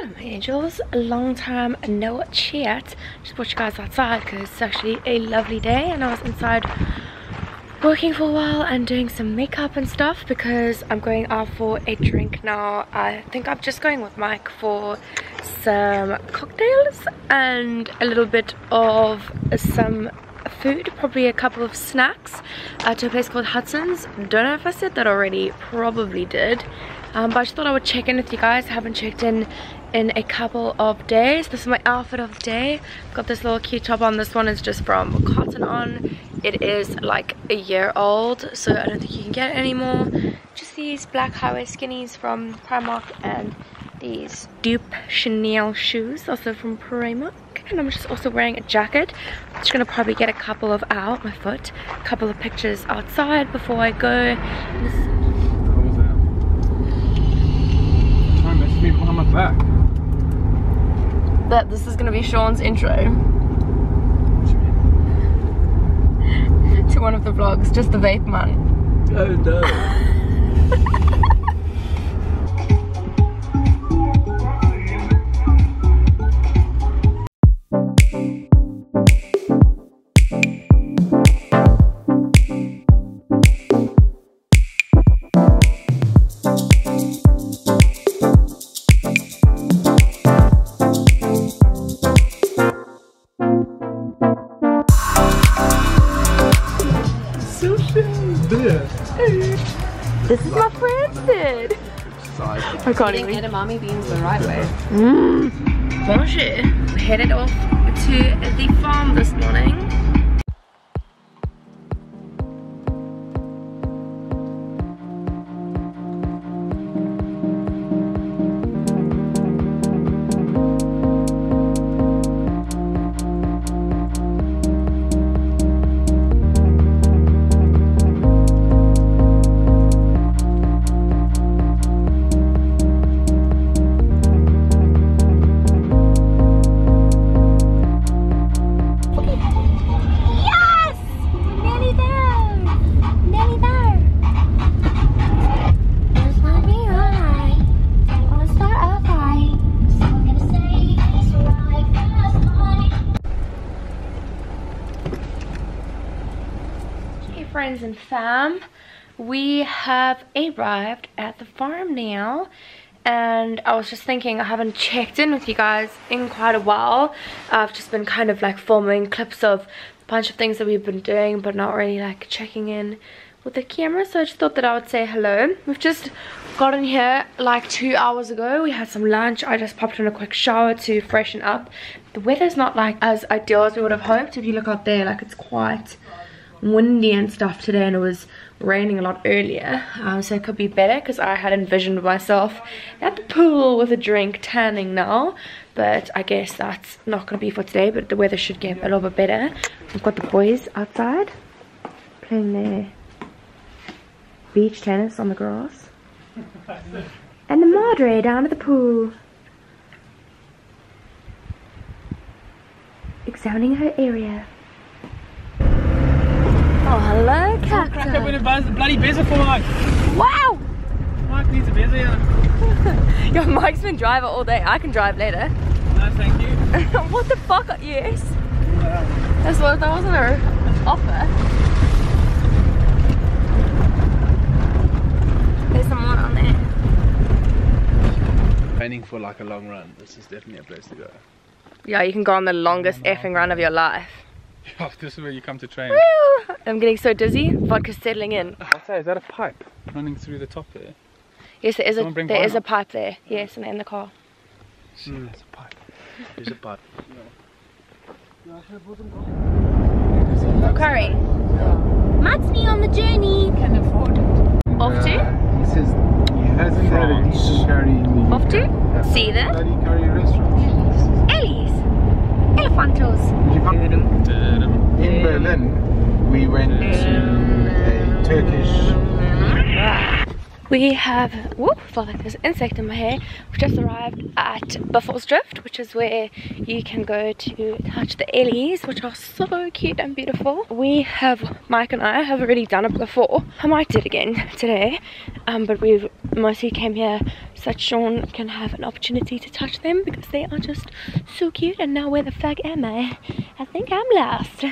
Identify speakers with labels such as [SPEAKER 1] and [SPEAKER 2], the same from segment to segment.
[SPEAKER 1] Hello my angels, a long time no chat. Just brought you guys outside because it's actually a lovely day and I was inside working for a while and doing some makeup and stuff because I'm going out for a drink now. I think I'm just going with Mike for some cocktails and a little bit of some food, probably a couple of snacks, to a place called Hudson's. Don't know if I said that already, probably did. But I just thought I would check in with you guys. I haven't checked in a couple of days. This is my outfit of the day. I've got this little cute top on. This one is just from Cotton On. It is like a year old, so I don't think you can get it anymore. Just these black highway skinnies from Primark and these dupe Chanel shoes, also from Primark. And I'm just also wearing a jacket. I'm just gonna probably get a couple of a couple of pictures outside before I go.
[SPEAKER 2] Me behind my back.
[SPEAKER 1] That this is gonna be Sean's intro to one of the vlogs, just the vape man.
[SPEAKER 2] Oh no.
[SPEAKER 1] This is my friend Sid. I can't even eat
[SPEAKER 3] edamame beans the right way.
[SPEAKER 1] Bonjour. We headed off to the farm this morning. Friends and fam, we have arrived at the farm now, and I was just thinking I haven't checked in with you guys in quite a while. I've just been kind of like filming clips of a bunch of things that we've been doing but not really like checking in with the camera, so I just thought that I would say hello. We've just gotten here like 2 hours ago. We had some lunch. I just popped in a quick shower to freshen up. The weather's not like as ideal as we would have hoped. If you look out there, like it's quite windy and stuff today, and it was raining a lot earlier, so it could be better because I had envisioned myself at the pool with a drink tanning now, but I guess that's not going to be for today. But the weather should get a little bit better. We've got the boys outside playing their beach tennis on the grass and the madre down at the pool examining her area. Oh, hello, Captain.
[SPEAKER 2] Crack up when it buys the bloody bezel for Mike.
[SPEAKER 1] Wow!
[SPEAKER 2] Mike needs a bezel, yeah.
[SPEAKER 1] Yo, Mike's been driver all day. I can drive later.
[SPEAKER 2] No, thank you.
[SPEAKER 1] What the fuck? Yes. That wasn't an offer. There's someone on there.
[SPEAKER 2] Planning for like a long run. This is definitely a place to go.
[SPEAKER 1] Yeah, you can go on the longest effing run of your life.
[SPEAKER 2] Yeah, this is where you come to train.
[SPEAKER 1] Woo! I'm getting so dizzy. Vodka's settling in.
[SPEAKER 2] What's that? Is that a pipe running through the top there?
[SPEAKER 1] Yes, there is a pipe there. Yes, and in the car.
[SPEAKER 2] There's a pipe. There's a pipe.
[SPEAKER 1] Curry. Matney on the journey.
[SPEAKER 3] Can afford it.
[SPEAKER 1] Off to?
[SPEAKER 4] He says he hasn't had a decent curry in the
[SPEAKER 1] Off to? See that?
[SPEAKER 4] bloody curry restaurant.
[SPEAKER 1] Ellie's. Elephantos.
[SPEAKER 4] In Berlin, we went to a Turkish.
[SPEAKER 1] We have, whoop, felt like there's an insect in my hair. We've just arrived at Buffalo's Drift, which is where you can go to touch the Ellies, which are so cute and beautiful. Mike and I have already done it before. I might do it again today, but we mostly came here so that Sean can have an opportunity to touch them because they are just so cute. And now where the fuck am I? I think I'm lost.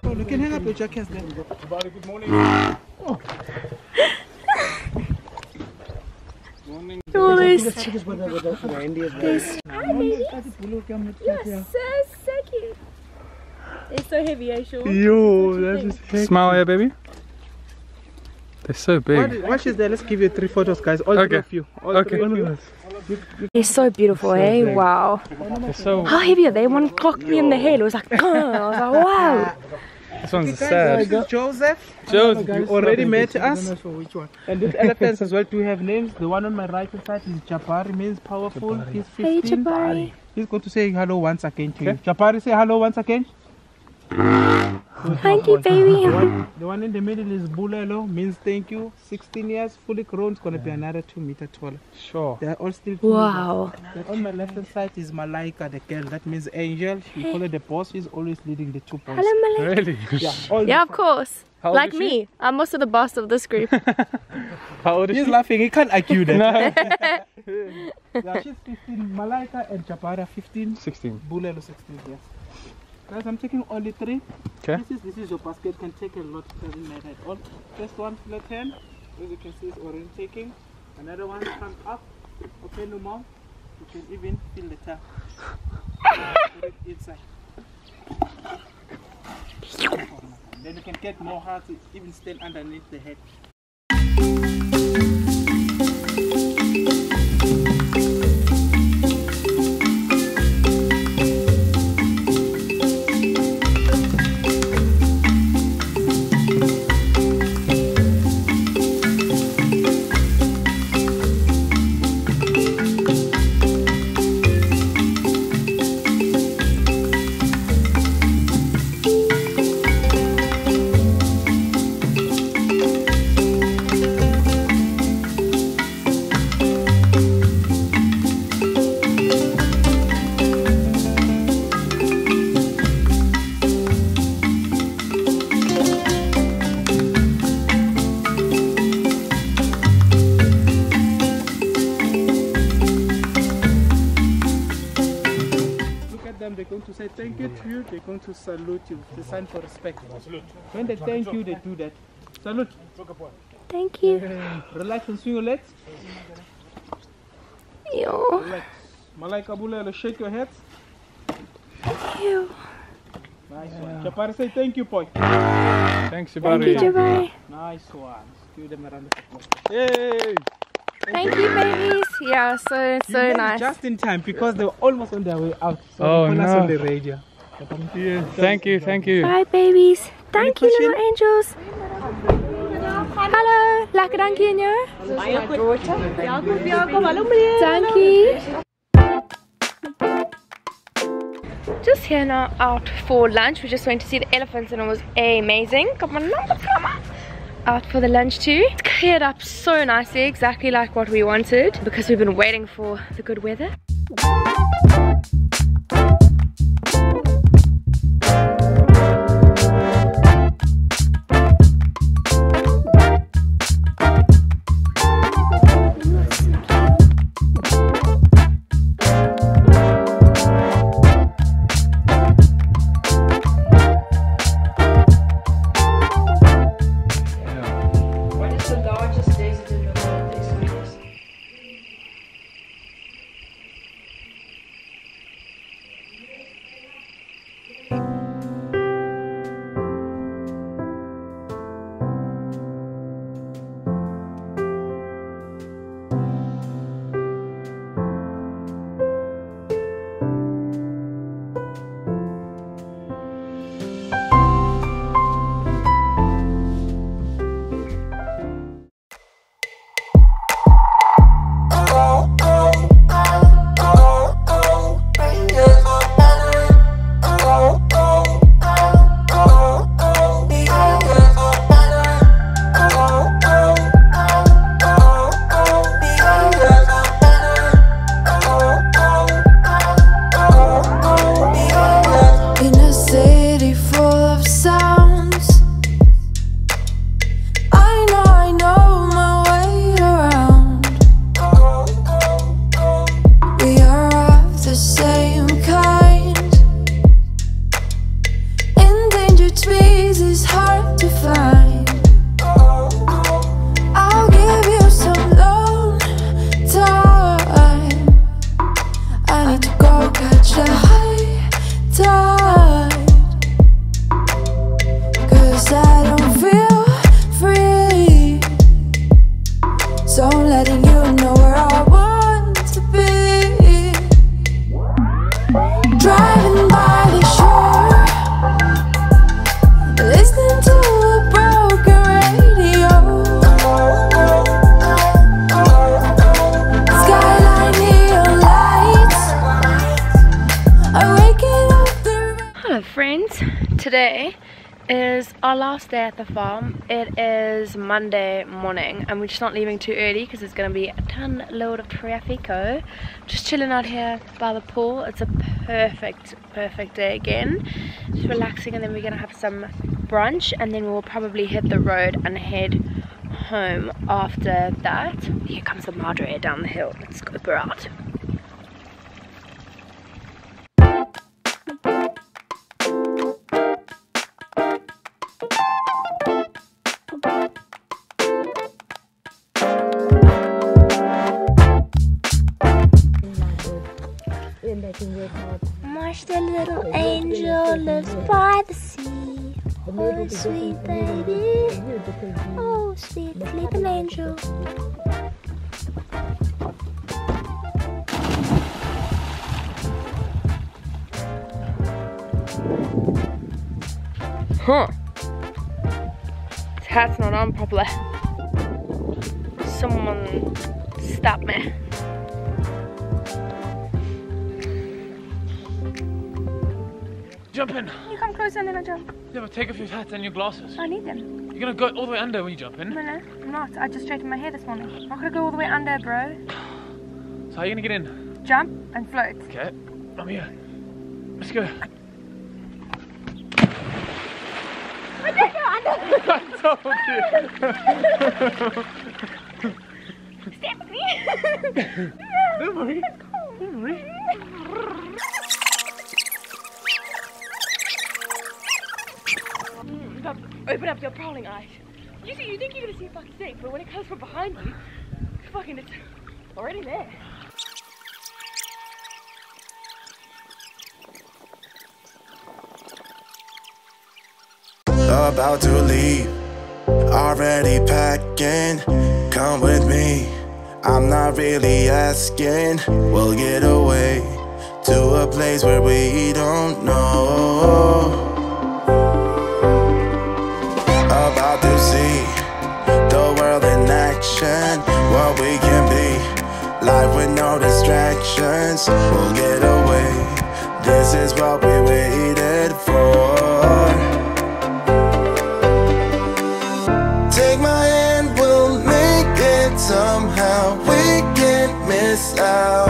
[SPEAKER 5] You can hang up your jackets then.
[SPEAKER 2] Good morning. Morning.
[SPEAKER 1] All this.
[SPEAKER 5] Yes.
[SPEAKER 1] Hi, baby. You're so cute. They're so heavy, eh, Sean?
[SPEAKER 2] Yo, that's just heavy. Smile here, baby. They're so big.
[SPEAKER 5] Watch this there. Let's give you 3 photos, guys. All three of you. All three of you.
[SPEAKER 1] They're so beautiful, eh?
[SPEAKER 2] big.
[SPEAKER 1] Wow.
[SPEAKER 2] They're so.
[SPEAKER 1] How heavy are they? One clocked me in the head. It was like, I was like, wow.
[SPEAKER 2] This one's
[SPEAKER 5] This
[SPEAKER 2] sad.
[SPEAKER 5] is Joseph.
[SPEAKER 2] Joseph,
[SPEAKER 5] You already met us. And these elephants as well do have names. The one on my right hand side is Jabari, means powerful. He's 15.
[SPEAKER 1] Hey, Jabari.
[SPEAKER 5] He's going to say hello once again to you. Jabari, say hello once again.
[SPEAKER 1] Thank you, baby.
[SPEAKER 5] The one in the middle is Bulelo, means thank you. 16 years, fully grown. It's going to be another 2 meters taller.
[SPEAKER 2] Sure.
[SPEAKER 5] They are all still
[SPEAKER 1] Wow.
[SPEAKER 5] Then on my left hand side is Malaika, the girl. That means angel. We call her the boss. She's always leading the 2 boys.
[SPEAKER 1] Hello, Malay.
[SPEAKER 2] Really?
[SPEAKER 5] Yeah, all
[SPEAKER 1] Yeah, of course.
[SPEAKER 2] How old
[SPEAKER 1] Like
[SPEAKER 2] is she?
[SPEAKER 1] me. I'm also the boss of this group.
[SPEAKER 2] How old is
[SPEAKER 5] He's
[SPEAKER 2] she?
[SPEAKER 5] laughing. He can't argue that.
[SPEAKER 2] No.
[SPEAKER 5] Yeah, she's 15. Malaika and Jabara 15.
[SPEAKER 2] 16.
[SPEAKER 5] Bulelo 16. Yes. Guys, I'm taking only 3.
[SPEAKER 2] Okay.
[SPEAKER 5] This is your basket. Can take a lot. Doesn't matter at all. First one flat hand. As you can see, it's already taking. Another one comes up. Open the mouth. You can even feel the tap. Put it inside. Then you can get more hard to even stand underneath the head. They're going to say thank you to you, they're going to salute you. It's a sign for respect. When they thank you, they do that. Salute.
[SPEAKER 1] Thank you.
[SPEAKER 5] Relax and swing your legs.
[SPEAKER 1] Ew.
[SPEAKER 5] Relax. Malaika Bulelo, shake your head.
[SPEAKER 1] Ew.
[SPEAKER 5] Nice one. Chapari, say thank you, boy.
[SPEAKER 2] Thanks,
[SPEAKER 1] Thank you,
[SPEAKER 2] Jabari.
[SPEAKER 1] Jabari.
[SPEAKER 5] Nice one. Give them a round of applause.
[SPEAKER 2] Yay!
[SPEAKER 1] Thank you, babies. Yeah, so
[SPEAKER 5] You made it
[SPEAKER 1] nice.
[SPEAKER 5] just in time because they were almost on their way out. So
[SPEAKER 2] Oh,
[SPEAKER 5] they call us
[SPEAKER 2] no.
[SPEAKER 5] on the radio.
[SPEAKER 2] Yeah. Thank you, thank you.
[SPEAKER 1] Bye, babies. Thank you,
[SPEAKER 5] question?
[SPEAKER 1] little angels. Hallo, lekker dankie in jou. Dankie. Just here now out for lunch. We just went to see the elephants and it was amazing. Got my number out for the lunch too. It's cleared up so nicely, exactly like what we wanted because we've been waiting for the good weather.
[SPEAKER 6] peace is hard to find. I'll give you some long time. I need to go catch a high tide, 'cause I don't feel free. So I'm letting you know where I want to be. Driving by the shore, listening to a broken radio. Skyline neon lights. I'm waking up the...
[SPEAKER 1] Hello friends, today is our last day at the farm. It is Monday morning and we're just not leaving too early because there's going to be a ton load of traffico. Just chilling out here by the pool. It's a perfect day again. Just relaxing, and then we're going to have some brunch and then we'll probably hit the road and head home after that. Here comes the Madre down the hill. Let's go her out. Marsh, the little angel, lives by the sea. Oh, sweet baby. Oh, sweet sleeping angel. Huh. This hat's not on properly. Someone stop me.
[SPEAKER 2] Jump in.
[SPEAKER 1] You come closer and then I jump.
[SPEAKER 2] Yeah, but take off your hat and your glasses.
[SPEAKER 1] I need them.
[SPEAKER 2] You're gonna go all the way under when you jump in.
[SPEAKER 1] No, I'm not. I just straightened my hair this morning. I'm not gonna go all the way under, bro.
[SPEAKER 2] So how are you gonna get in?
[SPEAKER 1] Jump and float.
[SPEAKER 2] Okay, I'm here. Let's go.
[SPEAKER 1] I did go under.
[SPEAKER 2] I told you.
[SPEAKER 1] Stay with me.
[SPEAKER 2] Don't worry. Don't worry.
[SPEAKER 1] Open up your prowling eyes. You think you're gonna see a fucking thing, but when it comes from behind you, it's already there.
[SPEAKER 7] About to leave, already packing. Come with me, I'm not really asking. We'll get away to a place where we don't know. About to see the world in action, what we can be, life with no distractions. We'll get away, this is what we waited for. Take my hand, we'll make it somehow. We can't miss out.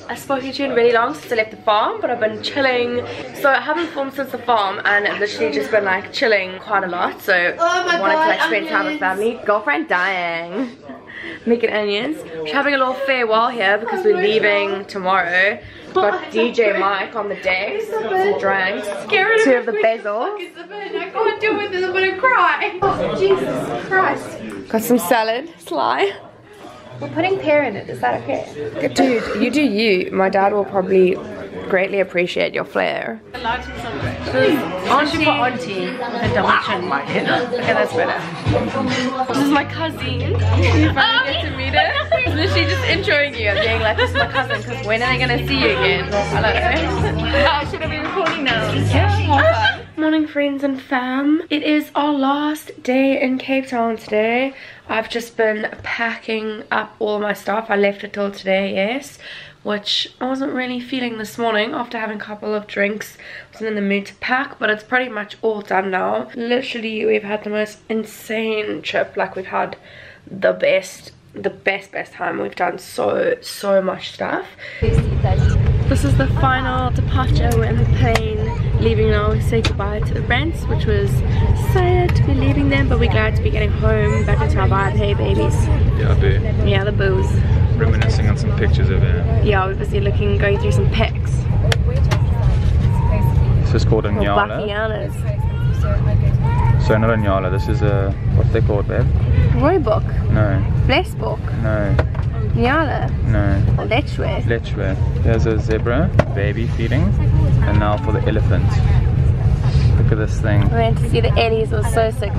[SPEAKER 1] I've spoken to you in really long since I left the farm, but I've been chilling. So I haven't filmed since the farm and I've literally just been like chilling quite a lot. So I wanted to like spend time with family. Girlfriend dying. Making onions. We're having a little farewell here because we're leaving tomorrow. Got DJ Mike on the decks, some drinks, two of the basil.
[SPEAKER 3] I can't deal with this, I'm gonna cry. Oh, Jesus Christ.
[SPEAKER 1] Got some salad, sly.
[SPEAKER 3] We're putting pear in it, is that okay?
[SPEAKER 1] Dude, you do you. My dad will probably greatly appreciate your flair.
[SPEAKER 3] Auntie with a double chin. Okay, that's better.
[SPEAKER 1] This is my cousin. You finally get to meet her. It's literally just introing you and being like, this is my cousin, because when are they going to see you again? Hello.
[SPEAKER 3] Should I be recording now?
[SPEAKER 1] morning, friends and fam. It is our last day in Cape Town today. I've just been packing up all my stuff. I left it till today, yes, which I wasn't really feeling this morning after having a couple of drinks. I wasn't in the mood to pack, but it's pretty much all done now. Literally, we've had the most insane trip. Like, we've had the best time. We've done so much stuff. This is the final departure. We're in the plane leaving now. We say goodbye to the Brents, which was sad to be leaving them, but we're glad to be getting home back into our vibe. Hey babies.
[SPEAKER 2] Yeah, boo.
[SPEAKER 1] Yeah, the boos.
[SPEAKER 2] Reminiscing on some pictures of it.
[SPEAKER 1] Yeah, we're busy going through some pics.
[SPEAKER 2] This is called a nyala.
[SPEAKER 1] Bachianas.
[SPEAKER 2] So not a nyala, this is a, what's they called, babe?
[SPEAKER 1] Rooibok.
[SPEAKER 2] No.
[SPEAKER 1] Flesbok.
[SPEAKER 2] No.
[SPEAKER 1] Nyala.
[SPEAKER 2] No.
[SPEAKER 1] Lechwe.
[SPEAKER 2] Lechwe. There's a zebra, baby feeding, and now for the elephant. Look at this thing.
[SPEAKER 1] We went to see the Eddies, it was so sick.